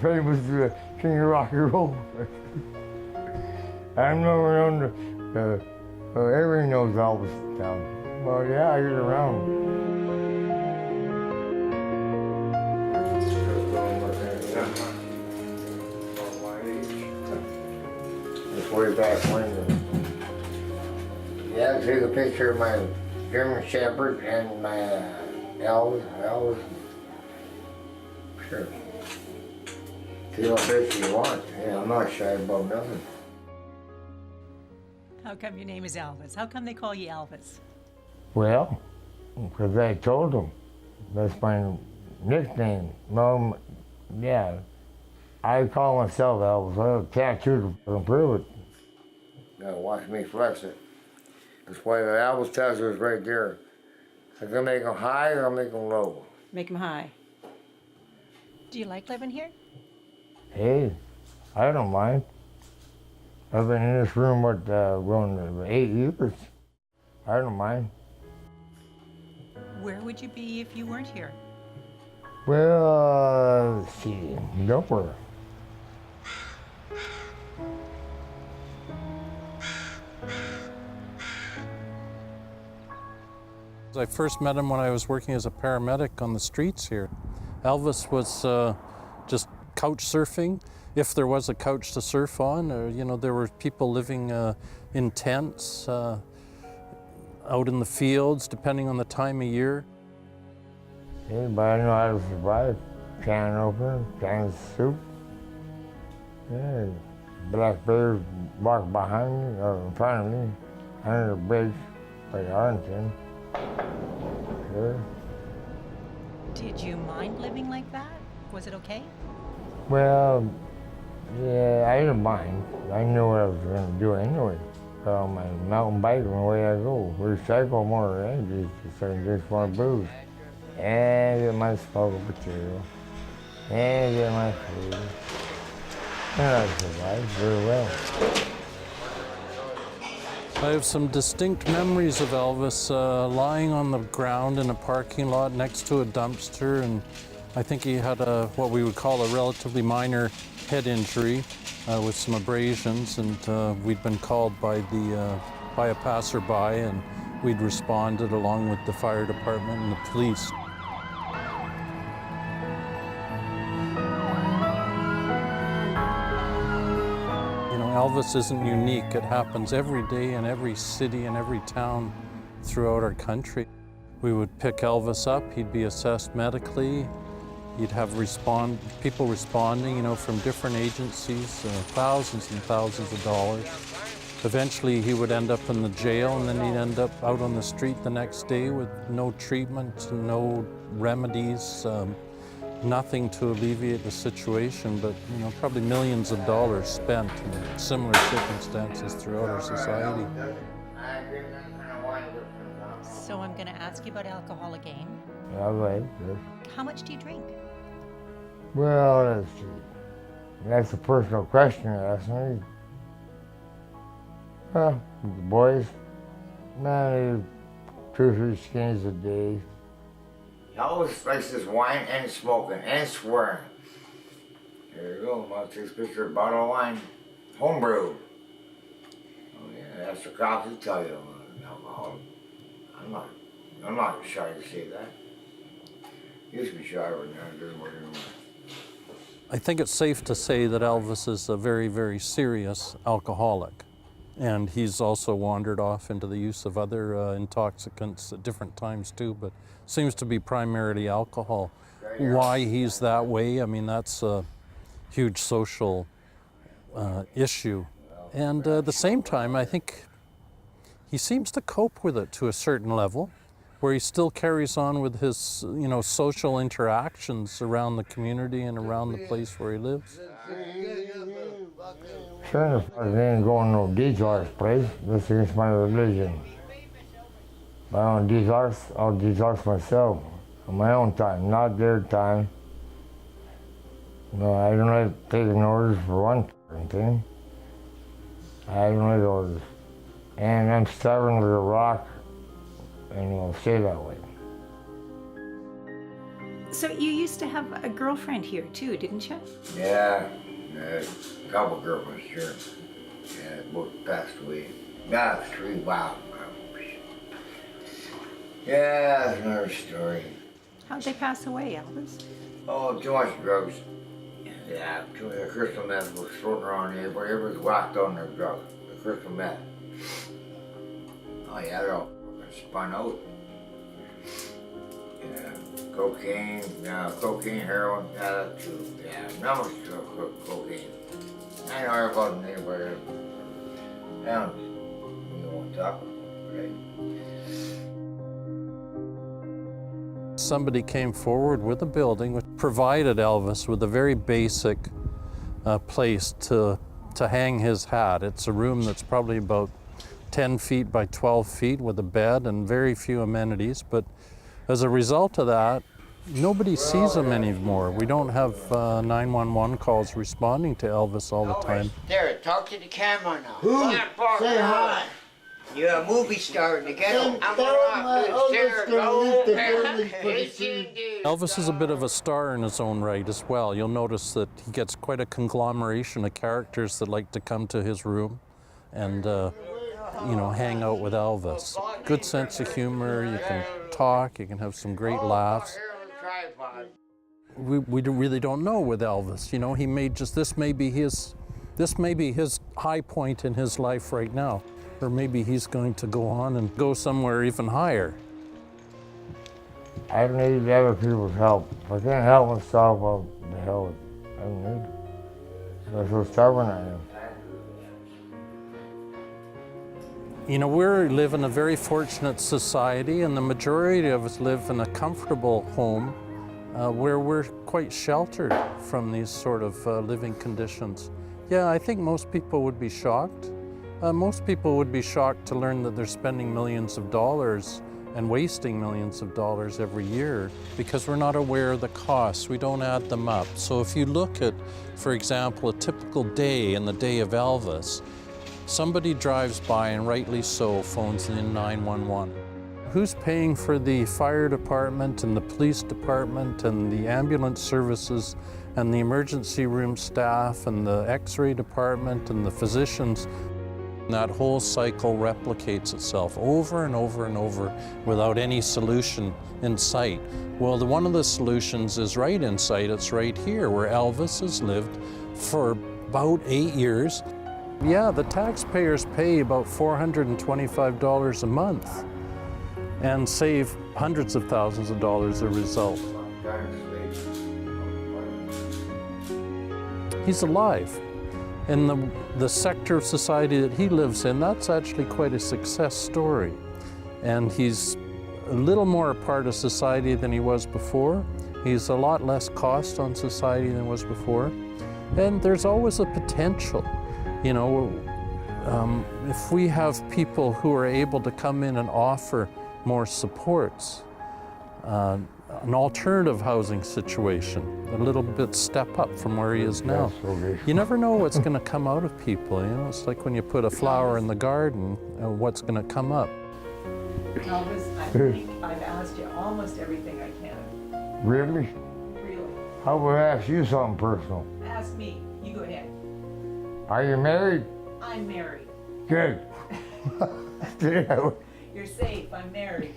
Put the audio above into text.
we're famous King of Rock and Roll. I'm known to, everyone knows Elvis down. Well, yeah, I get around. It's way back when. Yeah, I took a picture of my German Shepherd and my Elvis. Sure. See what picture you want. Yeah, I'm not shy about nothing. How come your name is Elvis? How come they call you Elvis? Well, because I told them. That's my nickname. No, yeah. I call myself Elvis. I have a tattoo to prove it. Now watch me flex it. That's why the Elvis tattoo is right there. I can make them high or I'll make them low. Make them high. Do you like living here? Hey, I don't mind. I've been in this room, going 8 years. I don't mind. Where would you be if you weren't here? Well, let's see, nowhere. I first met him when I was working as a paramedic on the streets here. Elvis was just couch surfing, if there was a couch to surf on. There were people living in tents, out in the fields, depending on the time of year. Anybody know how to survive? Can opener, can soup. Yeah, black bears walk behind me or in front of me under the bridge by Arlington. Sure. Did you mind living like that? Was it okay? Well, yeah, I didn't mind. I knew what I was going to do anyway. So my mountain bike and away I go. Recycle more energy so I can drink more booze. And get my smokable material. And get my food. And I survived very well. I have some distinct memories of Elvis lying on the ground in a parking lot next to a dumpster, and I think he had what we would call a relatively minor head injury with some abrasions, and we'd been called by a passerby, and we'd responded along with the fire department and the police. Elvis isn't unique. It happens every day in every city and every town throughout our country. We would pick Elvis up, he'd be assessed medically, you'd have people responding, from different agencies, thousands and thousands of dollars. Eventually he would end up in the jail, and then he'd end up out on the street the next day with no treatment, no remedies, nothing to alleviate the situation, but probably millions of dollars spent in similar circumstances throughout our society. So I'm going to ask you about alcohol again. All right. Yes. How much do you drink? Well, that's a personal question you asked me. Well, the boys, man, 2 or 3 skins a day. He always likes his wine and smoking and swearing. There you go, I'll take a picture of a bottle of wine. Homebrew. Oh yeah, that's the cops will tell you I'm an alcoholic. I'm not shy to say that. Used to be shy, but now it doesn't work anymore. I think it's safe to say that Elvis is a very, very serious alcoholic. And he's also wandered off into the use of other intoxicants at different times too, but seems to be primarily alcohol. Why he's that way, that's a huge social issue. And at the same time, I think he seems to cope with it to a certain level, where he still carries on with his, social interactions around the community and around the place where he lives. Sure, if I ain't going to no detox place, that's against my religion. If I don't detox, I'll detox myself on my own time, not their time. No, I don't like taking orders for one thing. I don't like orders. And I'm stubborn with a rock, and it'll stay that way. So you used to have a girlfriend here too, didn't you? Yeah, a couple girlfriends here. Yeah, both passed away. Not 3, wow. Yeah, that's another story. How'd they pass away, Elvis? Oh, too much drugs. Yeah, too much crystal meth was floating around here, but everybody's whacked on their drugs. The crystal meth. Oh yeah, they're all spun out. Yeah, cocaine, heroin, yeah, that too. Yeah, not much cocaine. I know about anybody. I don't, we won't talk about it, right? Somebody came forward with a building which provided Elvis with a very basic place to hang his hat. It's a room that's probably about 10 feet by 12 feet with a bed and very few amenities, but as a result of that, nobody sees him anymore. We don't have 911 calls responding to Elvis all the time. There, talk to the camera now. Who? Say hi. You're a movie star in the ghetto. Elvis is a bit of a star in his own right as well. You'll notice that he gets quite a conglomeration of characters that like to come to his room and you know, hang out with Elvis. Good sense of humor, you can talk, you can have some great laughs. We really don't know with Elvis, you know, he may just, this may be his high point in his life right now. Or maybe he's going to go on and go somewhere even higher. I need other people's help. If I can't help myself, well, the hell, I don't need it. That's how stubborn I am. You know, we live in a very fortunate society, and the majority of us live in a comfortable home where we're quite sheltered from these sort of living conditions. Yeah, I think most people would be shocked. Most people would be shocked to learn that they're spending millions of dollars and wasting millions of dollars every year because we're not aware of the costs. We don't add them up. So if you look at, for example, a typical day in the day of Elvis, somebody drives by, and rightly so, phones in 911. Who's paying for the fire department and the police department and the ambulance services and the emergency room staff and the x-ray department and the physicians? That whole cycle replicates itself over and over and over without any solution in sight. Well, one of the solutions is right in sight. It's right here where Elvis has lived for about 8 years. Yeah, the taxpayers pay about $425 a month and save hundreds of thousands of dollars as a result. He's alive. In the sector of society that he lives in, that's actually quite a success story. And he's a little more a part of society than he was before. He's a lot less cost on society than was before. And there's always a potential. You know, if we have people who are able to come in and offer more supports, an alternative housing situation, a little bit step up from where he is now. You never know what's going to come out of people, you know? It's like when you put a flower in the garden, what's going to come up. Elvis, I think I've asked you almost everything I can. Really? Really. How about I ask you something personal? Ask me. You go ahead. Are you married? I'm married. Good. Yeah. You're safe. I'm married.